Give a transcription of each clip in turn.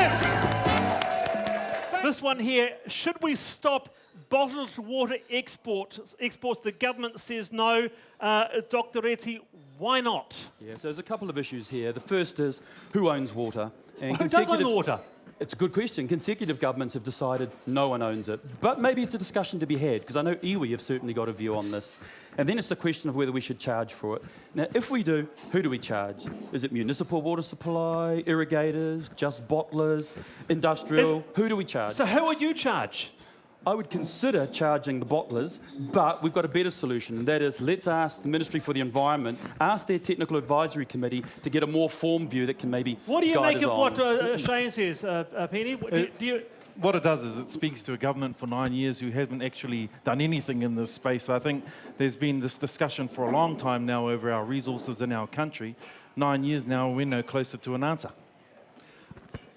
Yes! This one here, should we stop bottled water exports? The government says no. Dr. Reti, why not? Yeah, so there's a couple of issues here. The first is who owns water? And Who does own the water? It's a good question. Consecutive governments have decided no one owns it. But maybe it's a discussion to be had, because I know iwi have certainly got a view on this. And then it's the question of whether we should charge for it. Now, if we do, who do we charge? Is it municipal water supply, irrigators, just bottlers, industrial? Who do we charge? So who would you charge? I would consider charging the bottlers, but we've got a better solution, and that is let's ask the Ministry for the Environment, ask their Technical Advisory Committee to get a more formed view that can maybe What do you guide make us of on. what Shane says, Penny? What it does is it speaks to a government for 9 years who haven't actually done anything in this space. I think there's been this discussion for a long time now over our resources in our country. 9 years now, we're no closer to an answer.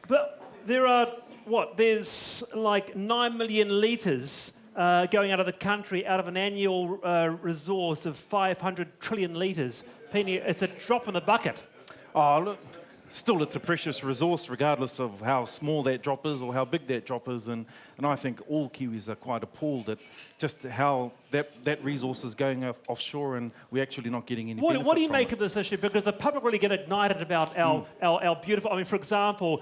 But there are, there's like 9 million litres going out of the country out of an annual resource of 500 trillion litres. Penny, it's a drop in the bucket. Oh, look, still it's a precious resource regardless of how small that drop is or how big that drop is. And I think all Kiwis are quite appalled at just how that resource is going offshore and we're actually not getting any benefit What do you from make it. of this issue? Because the public really get ignited about our beautiful... I mean, for example,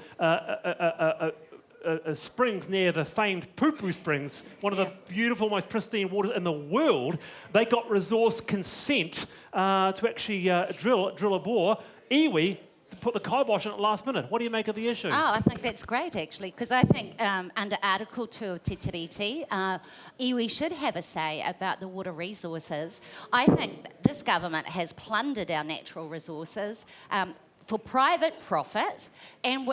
springs near the famed Pupu Springs, one of the beautiful, most pristine waters in the world, they got resource consent to actually drill a bore. Iwi put the kibosh on it last minute. What do you make of the issue? Oh, I think that's great, actually, because I think under Article 2 of Te Tiriti, iwi should have a say about the water resources. I think this government has plundered our natural resources for private profit, and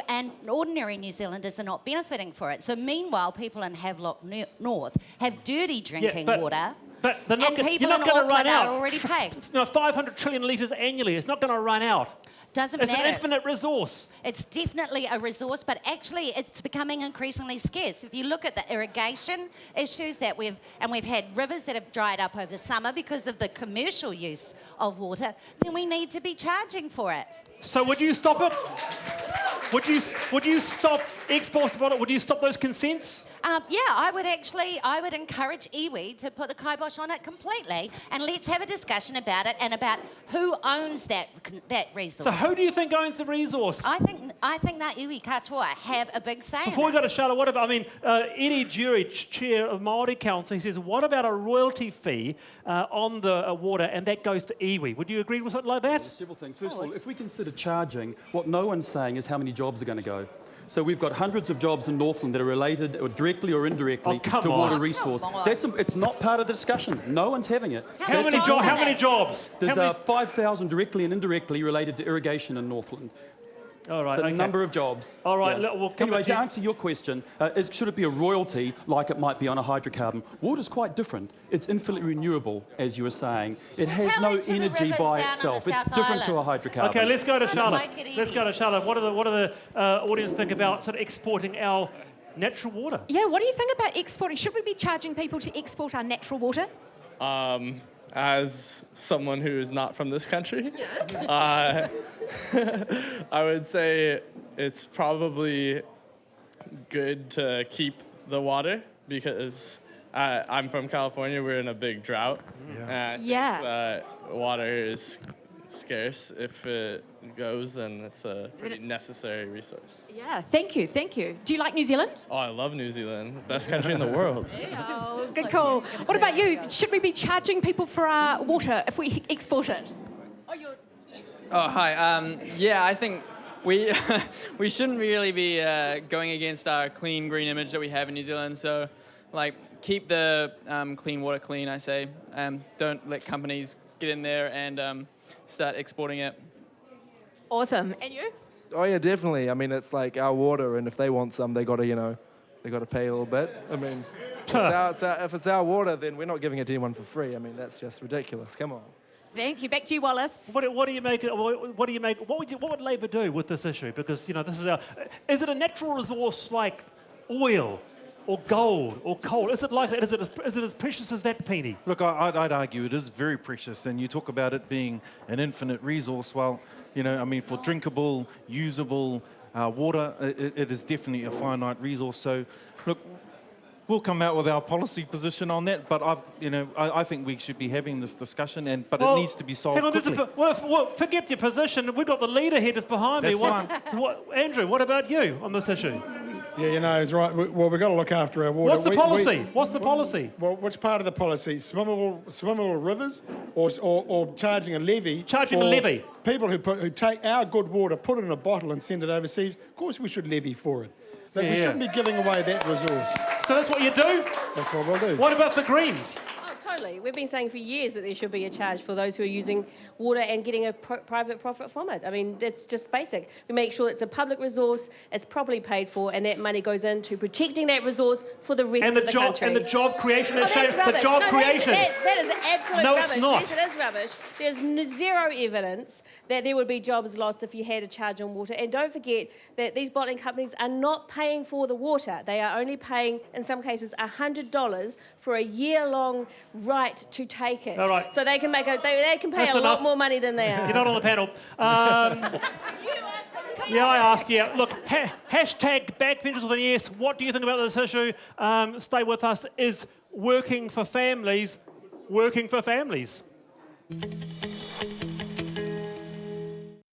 ordinary New Zealanders are not benefiting for it. So meanwhile, people in Havelock North have dirty drinking water. But they're not and people you're not in going to run Auckland out. are already paid. No, 500 trillion litres annually. It's not going to run out. Doesn't It's matter. an infinite resource. It's definitely a resource, but actually it's becoming increasingly scarce. If you look at the irrigation issues that we've had rivers that have dried up over the summer because of the commercial use of water, then we need to be charging for it. So would you stop it? Would you stop exports to bottle? Would you stop those consents? Yeah, I would encourage iwi to put the kibosh on it completely, and let's have a discussion about it and about who owns that resource. So who do you think owns the resource? I think that iwi katoa have a big say. Before we go to Charlotte, what about, Eddie Jury, chair of Māori Council, he says, what about a royalty fee on the water, and that goes to iwi? Would you agree with something like that? There's several things. First of all, if we consider charging, what no one's saying is how many jobs are going to go. So we've got hundreds of jobs in Northland that are related or directly or indirectly to water resource. It's not part of the discussion. No one's having it. How many jobs? There's 5,000 directly and indirectly related to irrigation in Northland. All right, It's a number of jobs. All right, Yeah. we'll come Anyway, back to answer your question, should it be a royalty like it might be on a hydrocarbon? Water's quite different. It's infinitely renewable, as you were saying. It has Tell no it to the energy rivers by down in itself. the It's South different to a Island. hydrocarbon. Okay, let's go to Charlotte. Make it Let's easy. go to Charlotte. What do the audience think about sort of exporting our natural water? Yeah, what do you think about exporting? Should we be charging people to export our natural water? As someone who is not from this country, I would say it's probably good to keep the water because I'm from California. We're in a big drought. And I think water is scarce. If it goes, then it's a pretty necessary resource. Yeah, thank you. Do you like New Zealand? Oh, I love New Zealand. Best country in the world. Oh, good call. What about you? Should we be charging people for our water if we export it? Oh, hi. Yeah, I think we we shouldn't really be going against our clean green image that we have in New Zealand. So, keep the clean water clean, I say. Don't let companies get in there and start exporting it. Awesome. And you? Oh yeah, definitely. I mean, it's like our water, and if they want some, they got to pay a little bit. I mean, if it's our water, then we're not giving it to anyone for free. I mean, that's just ridiculous. Come on. Thank you. Back to you, Wallace. What do you make? What would Labor do with this issue? Because this is it a natural resource like oil or gold or coal? Is it like that? Is it as precious as that, Penny? Look, I'd argue it is very precious, and you talk about it being an infinite resource. Well, for drinkable, usable, Water, it is definitely a finite resource. So, look, we'll come out with our policy position on that, but I think we should be having this discussion, but it needs to be solved hang on, quickly. well, forget your position. We've got the leader here just behind That's me. fine. Andrew, what about you on this issue? Yeah, you know, he's right. Well, we've got to look after our water. What's the policy? What's the policy? Well, which part of the policy? Swimmable rivers or charging a levy? Charging a for levy. People who take our good water, put it in a bottle and send it overseas. Of course we should levy for it. But we shouldn't be giving away that resource. So that's what you do? That's what we'll do. What about the Greens? Oh, totally. We've been saying for years that there should be a charge for those who are using water and getting a private profit from it. I mean, it's just basic. We make sure it's a public resource, it's properly paid for, and that money goes into protecting that resource for the rest of the country. And the job creation. That's rubbish. The job creation. That is absolute No, rubbish. it's not. Yes, it is rubbish. There's zero evidence that there would be jobs lost if you had a charge on water. And don't forget that these bottling companies are not paying for the water. They are only paying, in some cases, $100 for a year-long right to take it. All right. So they can make they can pay That's a enough. lot more money than they are. You're not on the panel. Yeah, I asked. Yeah, look. Hashtag backbenchers with an S. What do you think about this issue? Stay with us. Is working for families working for families?